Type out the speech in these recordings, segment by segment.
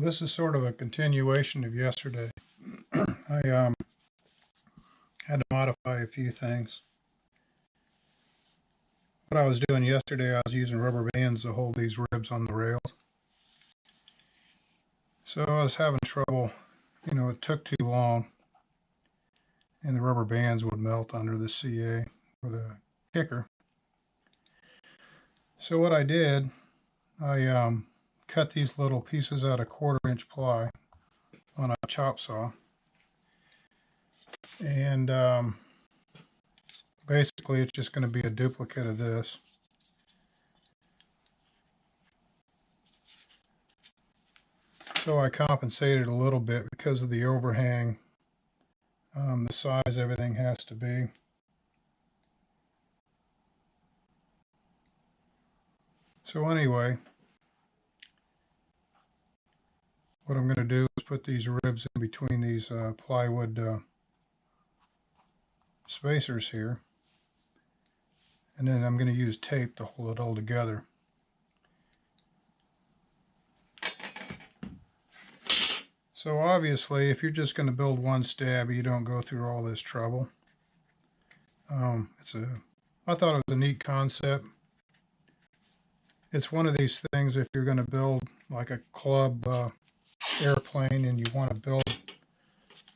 This is sort of a continuation of yesterday. I had to modify a few things. What I was doing yesterday, I was using rubber bands to hold these ribs on the rails. So I was having trouble, it took too long and the rubber bands would melt under the CA or the kicker. So what I did, I cut these little pieces out of 1/4-inch ply on a chop saw. And basically it's just going to be a duplicate of this. So I compensated a little bit because of the overhang, the size everything has to be. So anyway, what I'm going to do is put these ribs in between these plywood spacers here, and then I'm going to use tape to hold it all together. So obviously, if you're just going to build one stab, you don't go through all this trouble. I thought it was a neat concept. It's one of these things, if you're going to build like a club airplane and you want to build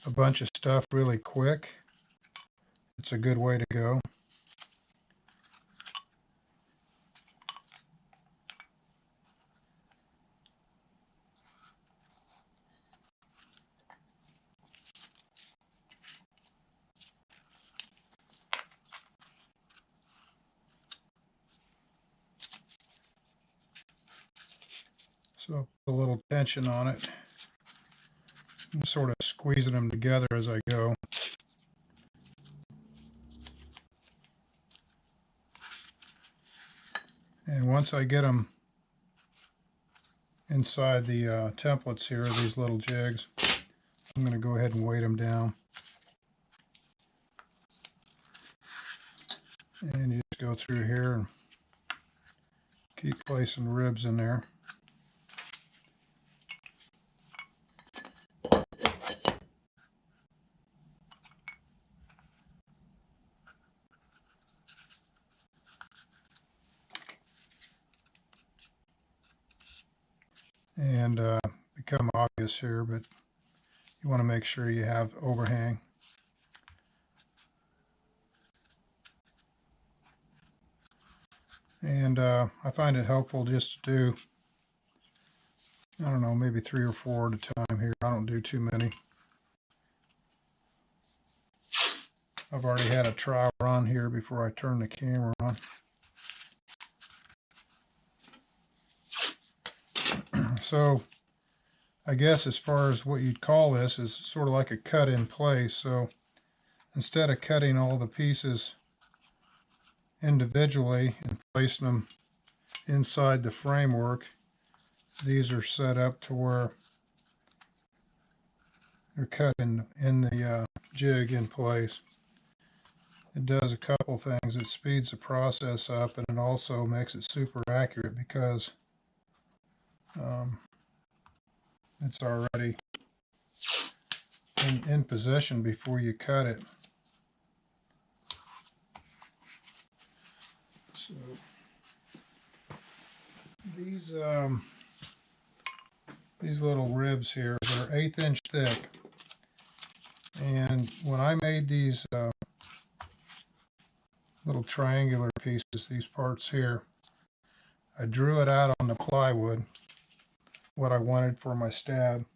a bunch of stuff really quick, it's a good way to go. So put a little tension on it and sort of squeezing them together as I go. And once I get them inside the templates here, these little jigs, I'm going to go ahead and weight them down. And you just go through here and keep placing ribs in there. And become obvious here, but you want to make sure you have overhang. And I find it helpful just to do, I don't know, maybe 3 or 4 at a time here. I don't do too many. I've already had a trial run here before I turn the camera on. So I guess as far as what you'd call this is sort of like a cut in place. So instead of cutting all the pieces individually and placing them inside the framework, these are set up to where they're cut in the jig in place. It does a couple things. It speeds the process up, and it also makes it super accurate because it's already in position before you cut it. So these little ribs here, they're 1/8 inch thick, and when I made these little triangular pieces, these parts here, I drew it out on the plywood what I wanted for my stab,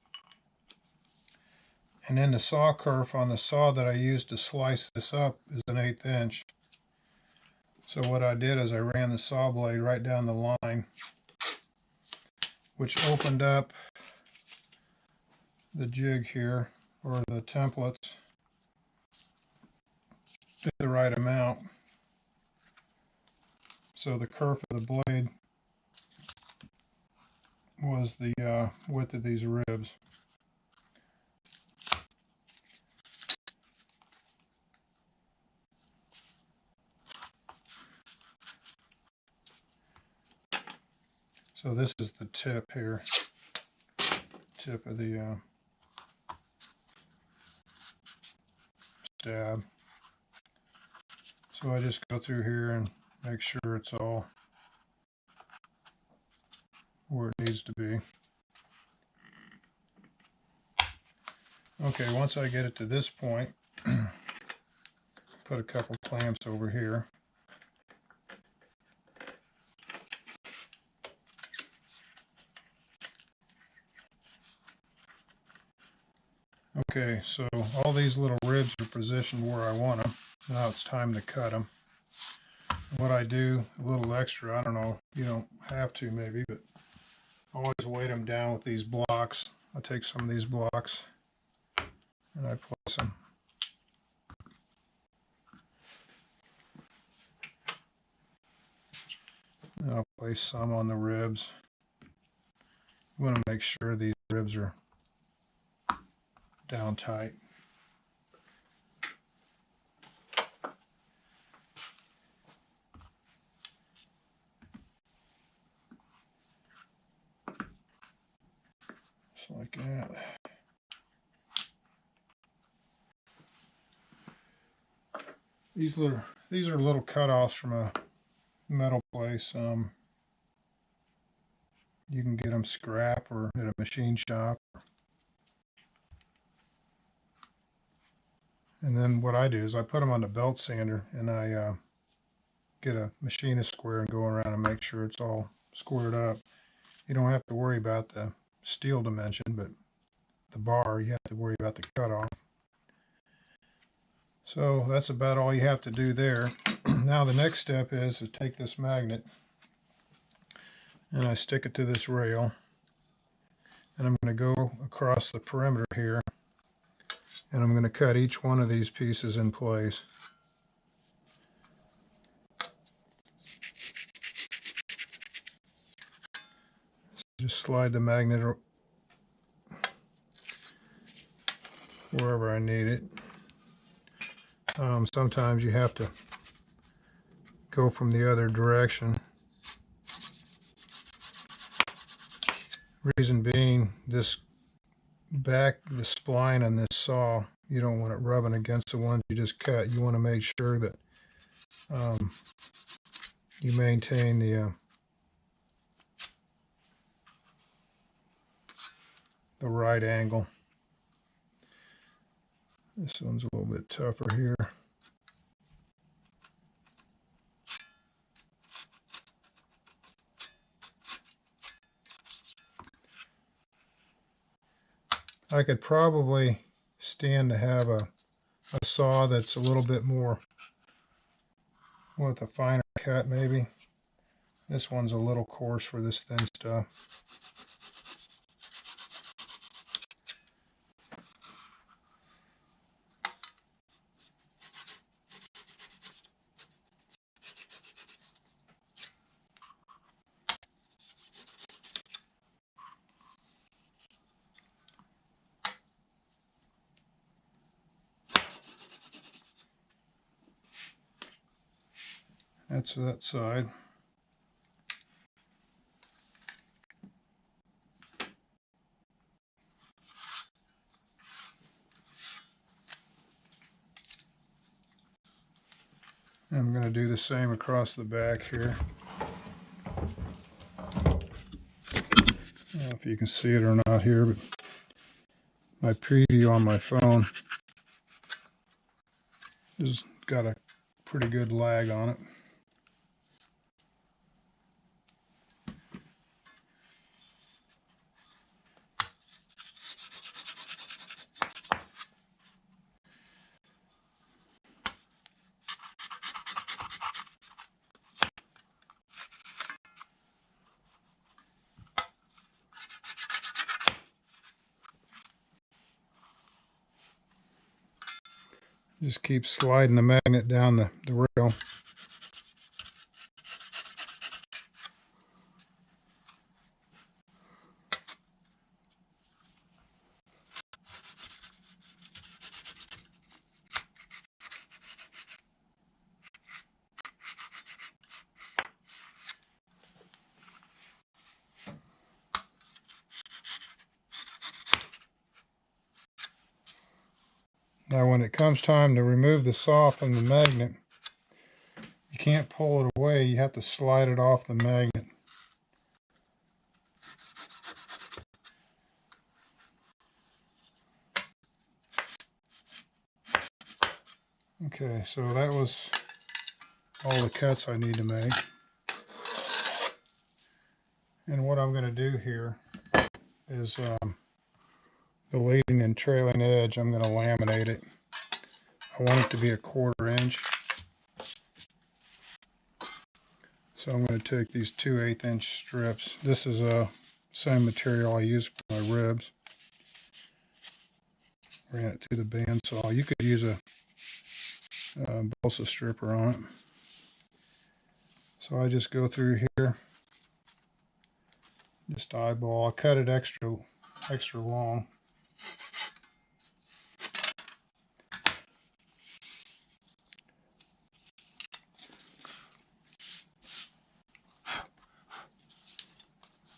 and then the saw kerf on the saw that I used to slice this up is an 1/8 inch. So what I did is I ran the saw blade right down the line, which opened up the jig here, or the templates, at the right amount. So the kerf of the blade was the width of these ribs. So this is the tip here tip of the stab. So I just go through here and make sure it's all where it needs to be. Okay, once I get it to this point, put a couple clamps over here. Okay, so all these little ribs are positioned where I want them. Now it's time to cut them. What I do, a little extra, I don't know, you don't have to maybe, but I always weight them down with these blocks. I take some of these blocks and I place them. And I'll place some on the ribs. You want to make sure these ribs are down tight. Just like that. These are little cutoffs from a metal place. You can get them scrap or at a machine shop. And then what I do is I put them on the belt sander and I get a machinist square and go around and make sure it's all squared up. You don't have to worry about the steel dimension, but the bar, you have to worry about the cutoff. So that's about all you have to do there. Now the next step is to take this magnet and I stick it to this rail, and I'm going to go across the perimeter here, and I'm going to cut each one of these pieces in place. So just slide the magnet wherever I need it. Sometimes you have to go from the other direction. Reason being, the spline on this saw, you don't want it rubbing against the ones you just cut. You want to make sure that you maintain the right angle. This one's a little bit tougher here. I could probably stand to have a saw that's a little bit more with a finer cut maybe. This one's a little coarse for this thin stuff. That's that side. I'm going to do the same across the back here. I don't know if you can see it or not here, but my preview on my phone has got a pretty good lag on it. Just keep sliding the magnet down the rail. Now when it comes time to remove the saw from the magnet, you can't pull it away, you have to slide it off the magnet. Okay, so that was all the cuts I need to make. And what I'm going to do here is the leading and trailing edge, I'm going to laminate it. I want it to be a 1/4 inch. So I'm going to take these 2/8 inch strips. This is same material I use for my ribs. Ran it through the bandsaw. You could use a balsa stripper on it. So I just go through here, just eyeball. I cut it extra long.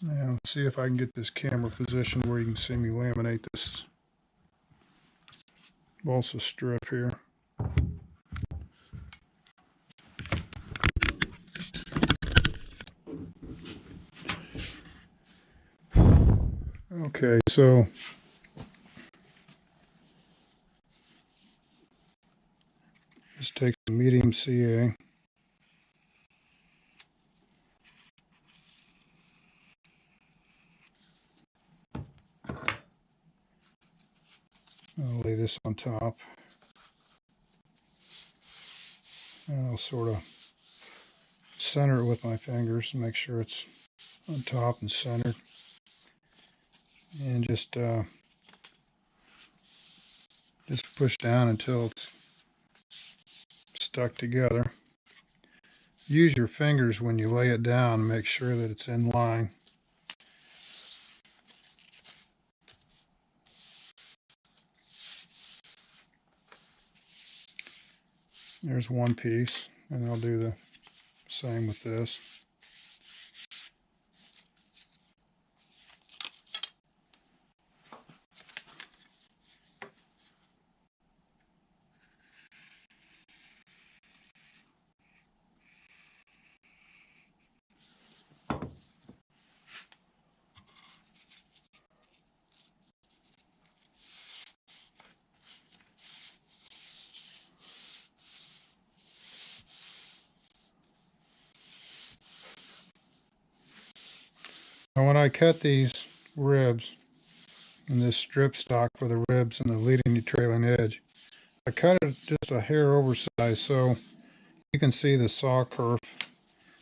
Now see if I can get this camera positioned where you can see me laminate this balsa strip here. Okay, so just take some medium CA. I'll lay this on top. And I'll sort of center it with my fingers, make sure it's on top and centered. And just push down until it's stuck together. Use your fingers when you lay it down, make sure that it's in line. There's one piece, and I'll do the same with this. Now when I cut these ribs in this strip stock for the ribs and the leading and trailing edge, I cut it just a hair oversized so you can see the saw kerf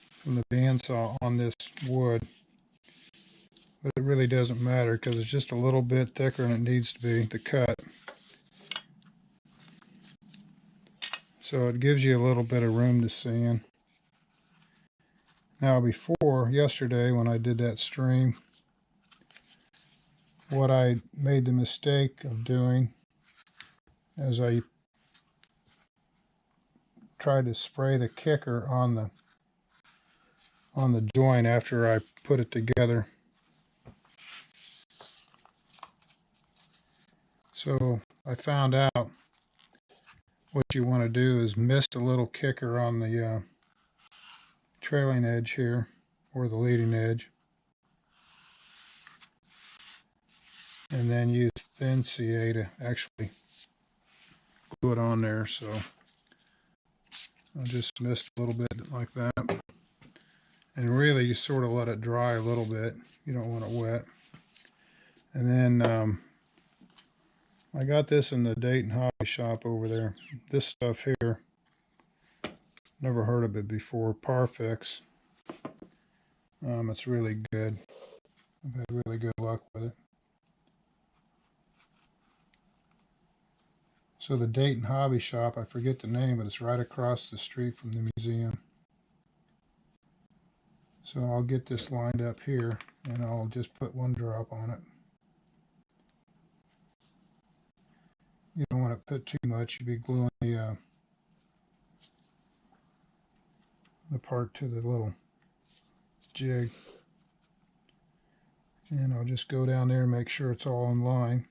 from the bandsaw on this wood. But it really doesn't matter because it's just a little bit thicker than it needs to be to cut. So it gives you a little bit of room to see in. Now yesterday when I did that stream, what I made the mistake of doing is I tried to spray the kicker on the joint after I put it together. So I found out what you want to do is mist a little kicker on the trailing edge here, or the leading edge, and then use thin CA to actually glue it on there. So I'll just mist a little bit like that, and really you sort of let it dry a little bit. You don't want it wet. And then I got this in the Dayton Hobby Shop over there. This stuff here, never heard of it before, Parfix. It's really good. I've had really good luck with it. So the Dayton Hobby Shop, I forget the name, but it's right across the street from the museum. So I'll get this lined up here, and I'll just put one drop on it. You don't want to put too much, you'll be gluing the part to the little jig. And I'll just go down there and make sure it's all in line.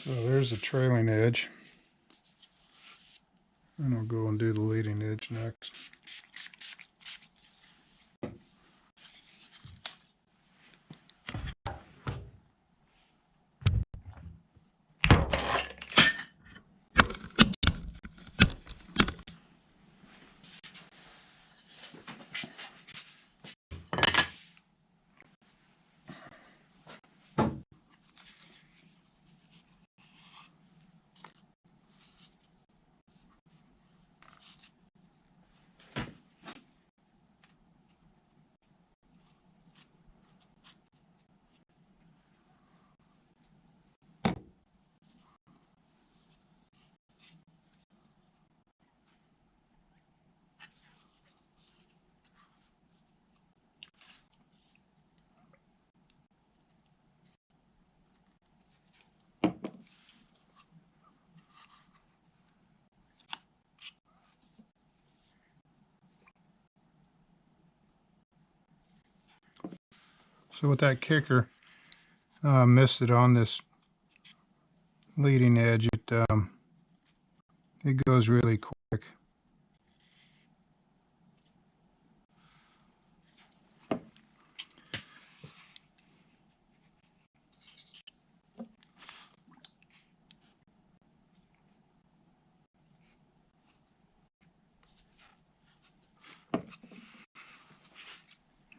So there's the trailing edge. And I'll go and do the leading edge next. So with that kicker, missed it on this leading edge. It goes really quick.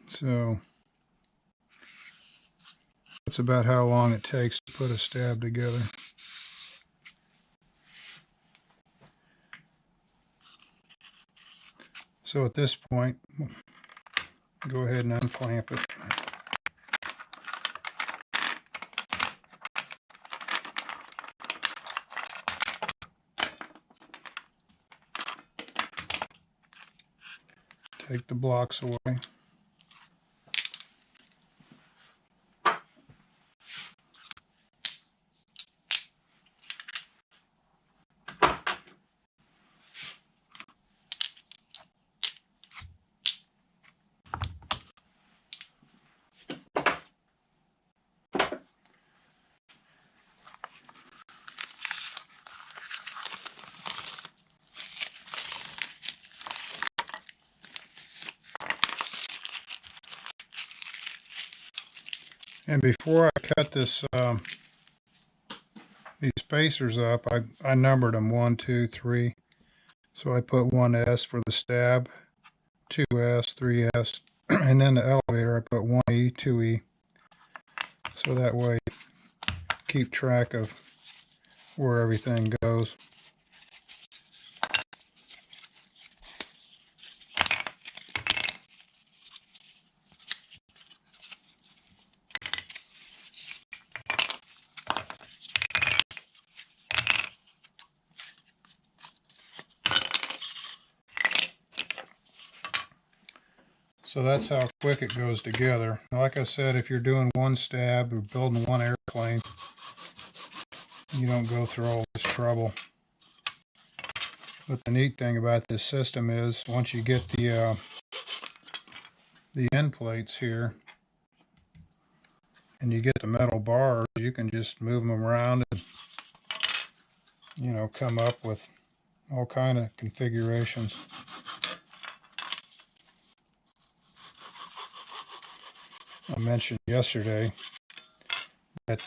So that's about how long it takes to put a stab together. So at this point, go ahead and unclamp it. Take the blocks away. And before I cut this, these spacers up, I numbered them 1, 2, 3. So I put 1S for the stab, 2S, 3S, and then the elevator I put 1E, 2E. So that way keep track of where everything goes. So that's how quick it goes together. Like I said, if you're doing one stab or building one airplane, you don't go through all this trouble. But the neat thing about this system is once you get the end plates here and you get the metal bars, you can just move them around and, you know, come up with all kind of configurations. I mentioned yesterday that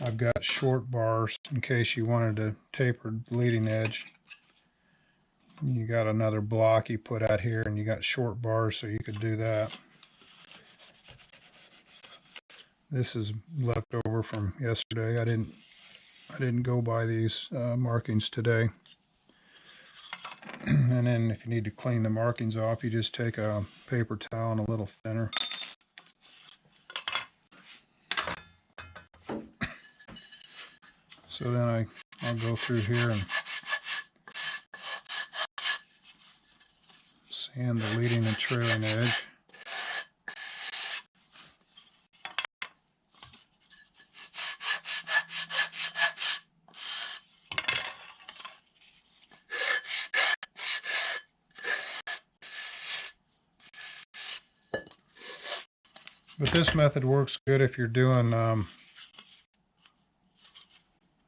I've got short bars in case you wanted to taper the leading edge. You got another block you put out here and you got short bars so you could do that. This is left over from yesterday. I didn't go by these markings today. And then if you need to clean the markings off, you just take a paper towel and a little thinner. So then I'll go through here and sand the leading and trailing edge. But this method works good if you're doing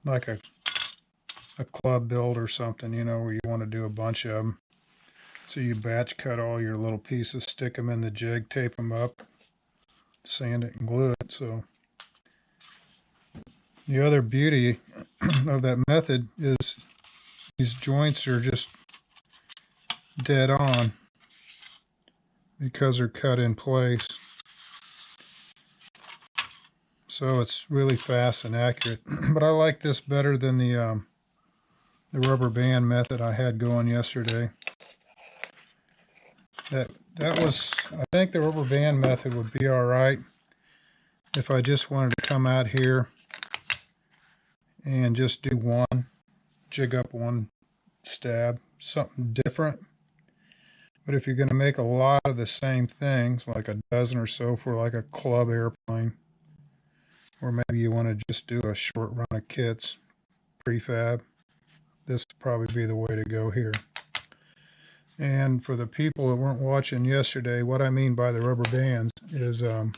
like a club build or something, you know, where you want to do a bunch of them. So you batch cut all your little pieces, stick them in the jig, tape them up, sand it, and glue it. So the other beauty of that method is these joints are just dead on because they're cut in place. So it's really fast and accurate. But I like this better than the rubber band method I had going yesterday. That was, I think the rubber band method would be all right if I just wanted to come out here and just do one, jig up one stab, something different. But if you're going to make a lot of the same things, like a dozen or so for like a club airplane, or maybe you want to just do a short run of kits, prefab, this would probably be the way to go here. And for the people that weren't watching yesterday, what I mean by the rubber bands is what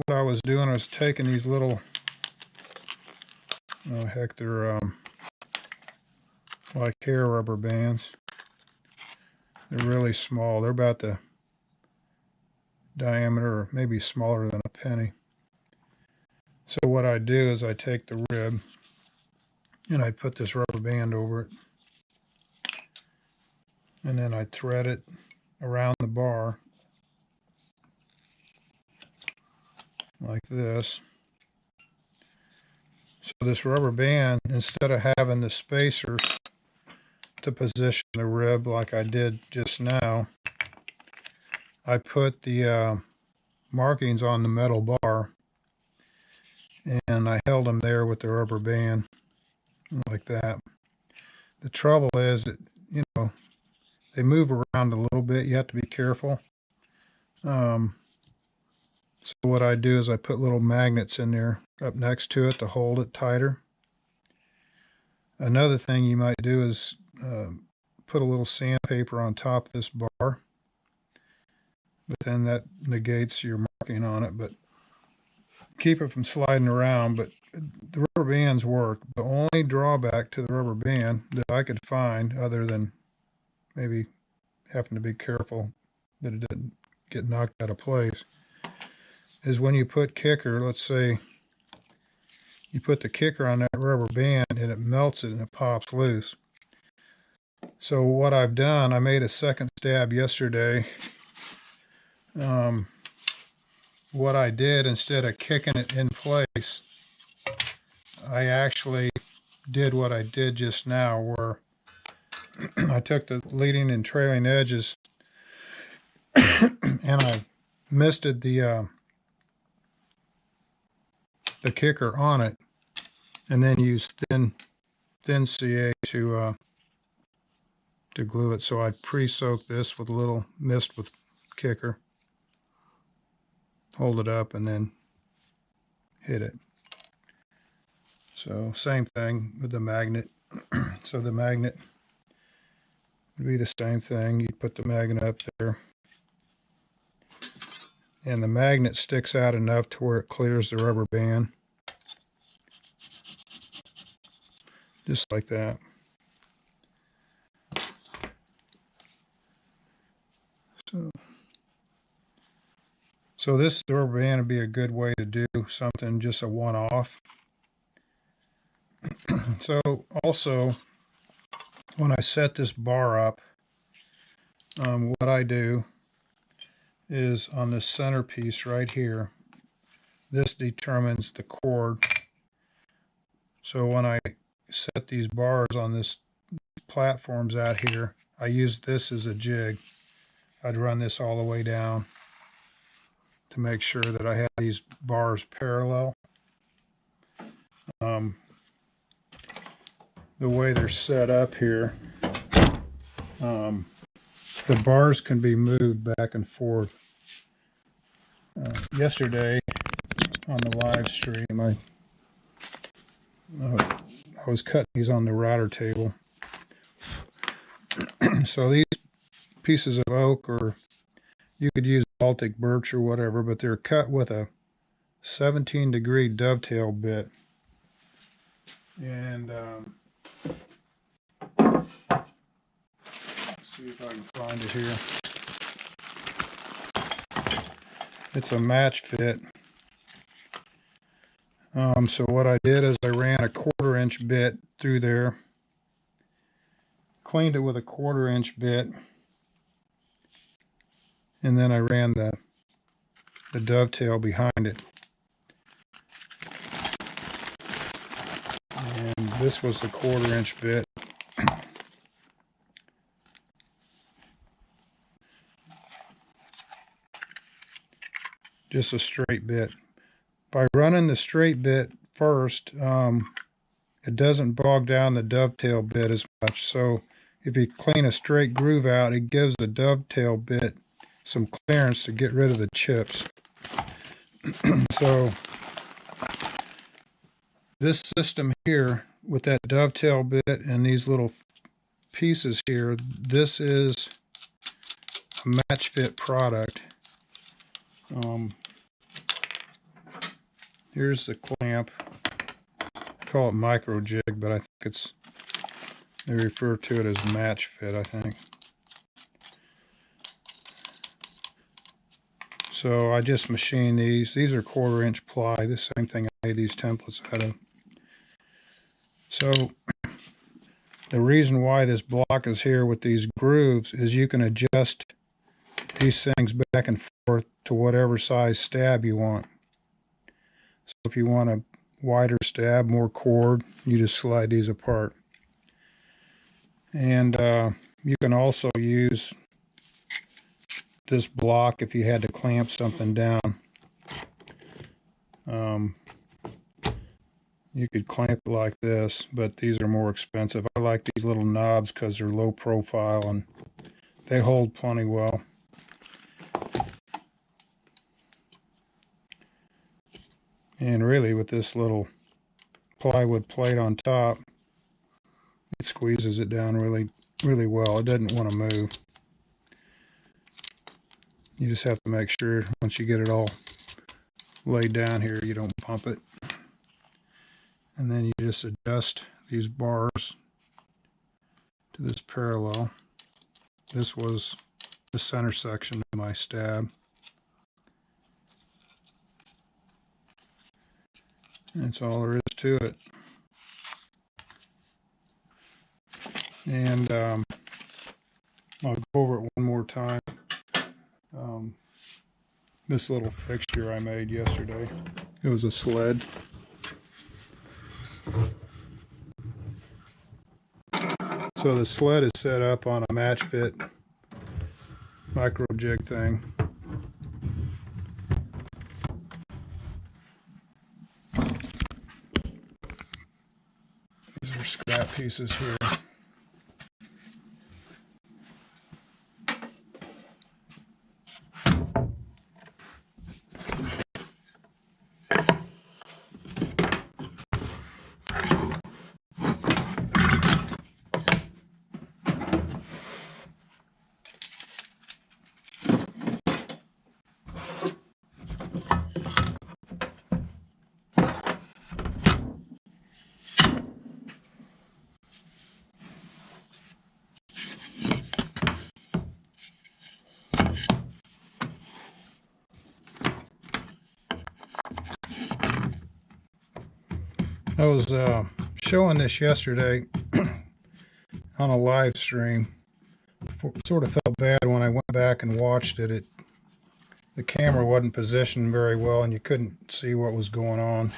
I was doing, I was taking these little, oh heck, they're like hair rubber bands. They're really small. They're about the diameter, or maybe smaller than a penny. So what I do is I take the rib and I put this rubber band over it, and then I thread it around the bar like this. So this rubber band, instead of having the spacer to position the rib like I did just now, I put the markings on the metal bar, and I held them there with the rubber band like that. The trouble is that, you know, they move around a little bit. You have to be careful. So what I do is I put little magnets in there up next to it to hold it tighter. Another thing you might do is put a little sandpaper on top of this bar, but then that negates your marking on it, but keep it from sliding around. But the rubber bands work. The only drawback to the rubber band that I could find, other than maybe having to be careful that it didn't get knocked out of place, is when you put kicker, let's say you put the kicker on that rubber band and it melts it and it pops loose. So what I've done, I made a second stab yesterday. What I did, instead of kicking it in place, I actually did what I did just now, where I took the leading and trailing edges and I misted the kicker on it, and then used thin CA to glue it. So I pre-soaked this with a little mist with kicker, hold it up, and then hit it. So same thing with the magnet. So the magnet would be the same thing. You put the magnet up there, and the magnet sticks out enough to where it clears the rubber band. Just like that. So this rubber band would be a good way to do something, just a one-off. So also, when I set this bar up, what I do is on this centerpiece right here, this determines the chord. So when I set these bars on this platforms out here, I use this as a jig. I'd run this all the way down to make sure that I have these bars parallel. The way they're set up here, the bars can be moved back and forth. Yesterday on the live stream, I was cutting these on the router table. So these pieces of oak, or you could use Baltic birch or whatever, but they're cut with a 17-degree dovetail bit. And let's see if I can find it here. It's a match fit. So what I did is I ran a 1/4 inch bit through there, cleaned it with a 1/4 inch bit, and then I ran the dovetail behind it. And this was the 1/4 inch bit. Just a straight bit. By running the straight bit first, it doesn't bog down the dovetail bit as much. So if you clean a straight groove out, it gives the dovetail bit some clearance to get rid of the chips. So this system here with that dovetail bit and these little pieces here, this is a match fit product. Here's the clamp. Call it micro jig, but I think they refer to it as match fit, I think. So I just machined these. These are 1/4 inch ply, the same thing I made these templates out of. So the reason why this block is here with these grooves is you can adjust these things back and forth to whatever size stab you want. So if you want a wider stab, more cord, you just slide these apart. And you can also use this block if you had to clamp something down. You could clamp it like this, but these are more expensive. I like these little knobs because they're low profile and they hold plenty well. And really, with this little plywood plate on top, it squeezes it down really, really well. It doesn't want to move. You just have to make sure once you get it all laid down here, you don't bump it. And then you just adjust these bars to this parallel. This was the center section of my stab. That's all there is to it. And I'll go over it one more time. This little fixture I made yesterday. It was a sled. So the sled is set up on a match fit micro jig thing. These are scrap pieces here. I was showing this yesterday on a live stream. Sort of felt bad when I went back and watched it. The camera wasn't positioned very well and you couldn't see what was going on.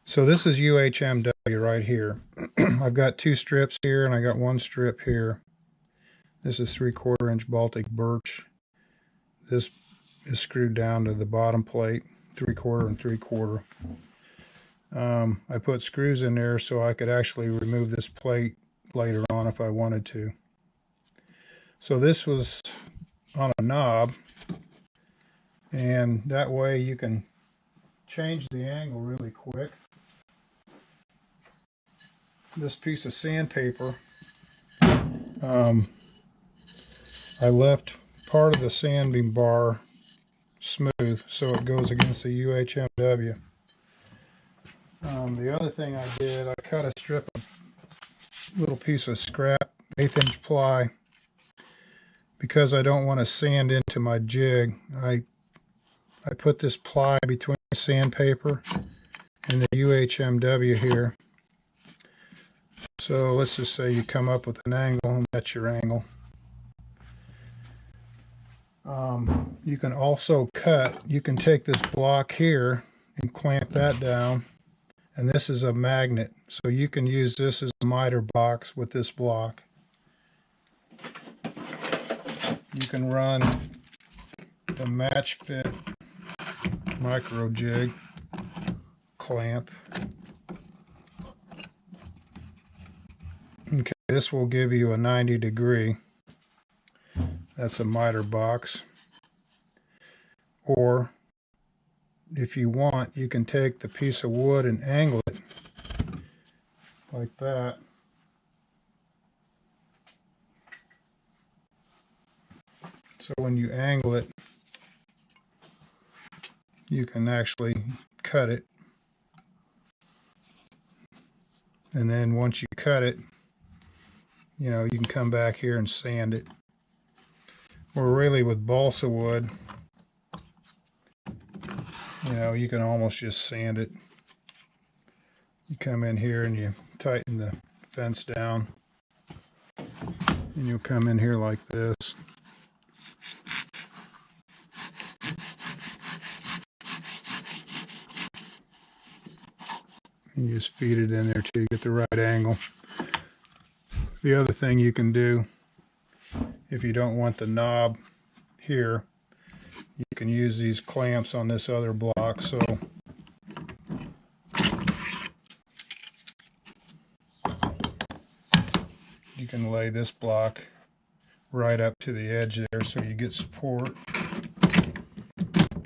So this is UHMW right here. I've got 2 strips here and I got 1 strip here. This is 3/4 inch Baltic birch. This is screwed down to the bottom plate, 3/4 and 3/4. I put screws in there so I could actually remove this plate later on if I wanted to. So this was on a knob, and that way you can change the angle really quick. This piece of sandpaper, I left part of the sanding bar smooth so it goes against the UHMW. The other thing I did, I cut a strip of little piece of scrap 1/8 inch ply because I don't want to sand into my jig. I put this ply between the sandpaper and the UHMW here. So let's just say you come up with an angle and that's your angle. You can also cut, you can take this block here and clamp that down, and this is a magnet, so you can use this as a miter box with this block. You can run a match fit micro jig clamp. Okay, this will give you a 90°. That's a miter box. Or if you want, you can take the piece of wood and angle it like that. So when you angle it, you can actually cut it. And then once you cut it, you know, you can come back here and sand it. Or really with balsa wood, you know, you can almost just sand it. You come in here and you tighten the fence down, and you'll come in here like this. And you just feed it in there till you get the right angle. The other thing you can do, if you don't want the knob here, you can use these clamps on this other block. So you can lay this block right up to the edge there so you get support.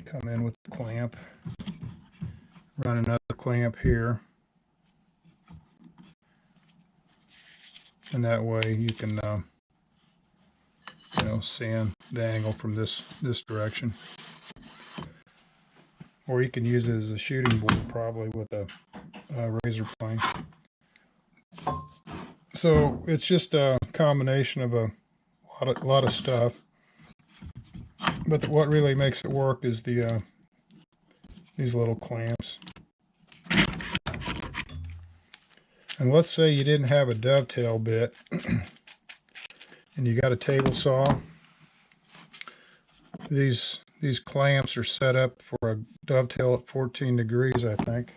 Come in with the clamp, run another clamp here, and that way you can you know, sand the angle from this direction. Or you can use it as a shooting board, probably with a razor plane. So it's just a combination of a lot of stuff. But what really makes it work is the these little clamps. And let's say you didn't have a dovetail bit and you got a table saw. These clamps are set up for a dovetail at 14°, I think.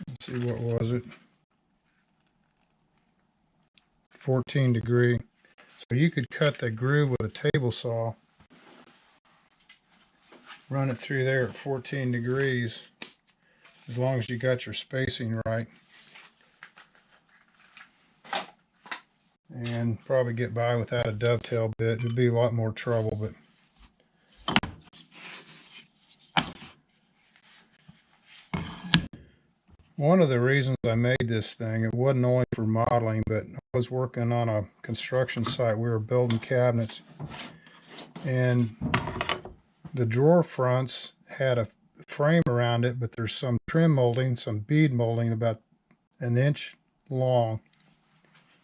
Let's see, what was it? 14°. So you could cut the groove with a table saw, run it through there at 14°, as long as you got your spacing right, and probably get by without a dovetail bit. It'd be a lot more trouble, but one of the reasons I made this thing, it wasn't only for modeling, but I was working on a construction site. We were building cabinets, and the drawer fronts had a frame around it, but there's some trim molding, some bead molding about 1 inch long.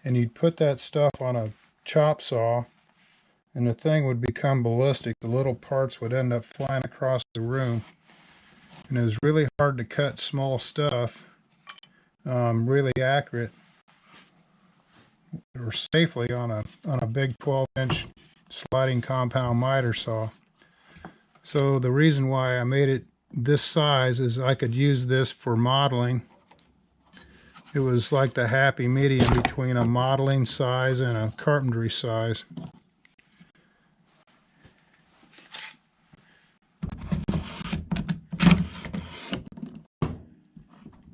And you'd put that stuff on a chop saw, and the thing would become ballistic. The little parts would end up flying across the room. And it was really hard to cut small stuff really accurate or safely on a big 12-inch sliding compound miter saw. So the reason why I made it this size is I could use this for modeling. It was like the happy medium between a modeling size and a carpentry size.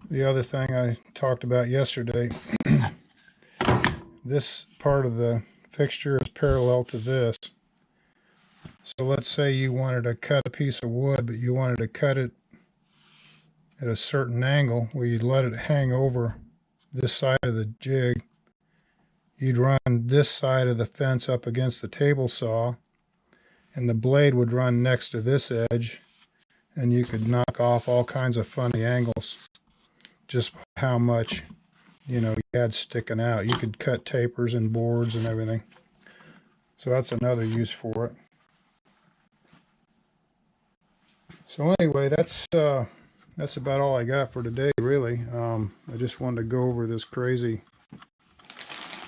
The other thing I talked about yesterday, this part of the fixture is parallel to this. So let's say you wanted to cut a piece of wood, but you wanted to cut it at a certain angle where you'd let it hang over this side of the jig. You'd run this side of the fence up against the table saw, and the blade would run next to this edge, and you could knock off all kinds of funny angles just how much, you know, you had sticking out. You could cut tapers and boards and everything. So that's another use for it. So anyway, that's about all I got for today, really. I just wanted to go over this crazy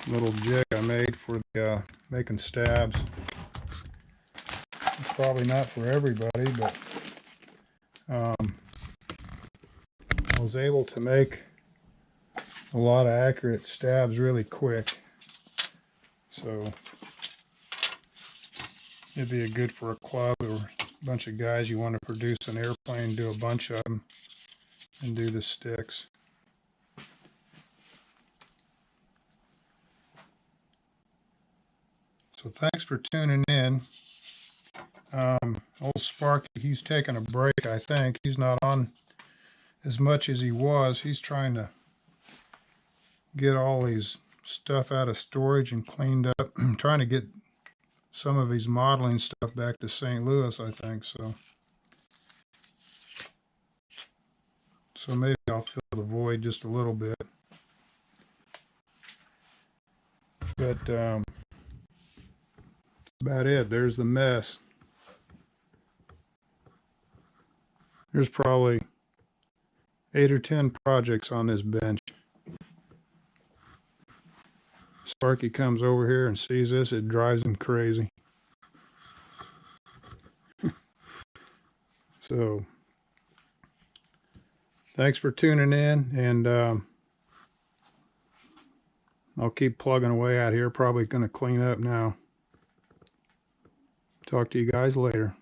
little jig I made for the, making stabs. It's probably not for everybody, but I was able to make a lot of accurate stabs really quick. So it'd be good for a club or a bunch of guys you want to produce an airplane, do a bunch of them, and do the sticks. So thanks for tuning in. Old Sparky, he's taking a break, I think. He's not on as much as he was. He's trying to get all his stuff out of storage and cleaned up. Trying to get some of his modeling stuff back to St. Louis, I think. So maybe I'll fill the void just a little bit. But about it. There's the mess. There's probably 8 or 10 projects on this bench. Sparky comes over here and sees this, it drives him crazy. So, thanks for tuning in, and I'll keep plugging away out here. Probably going to clean up now. Talk to you guys later.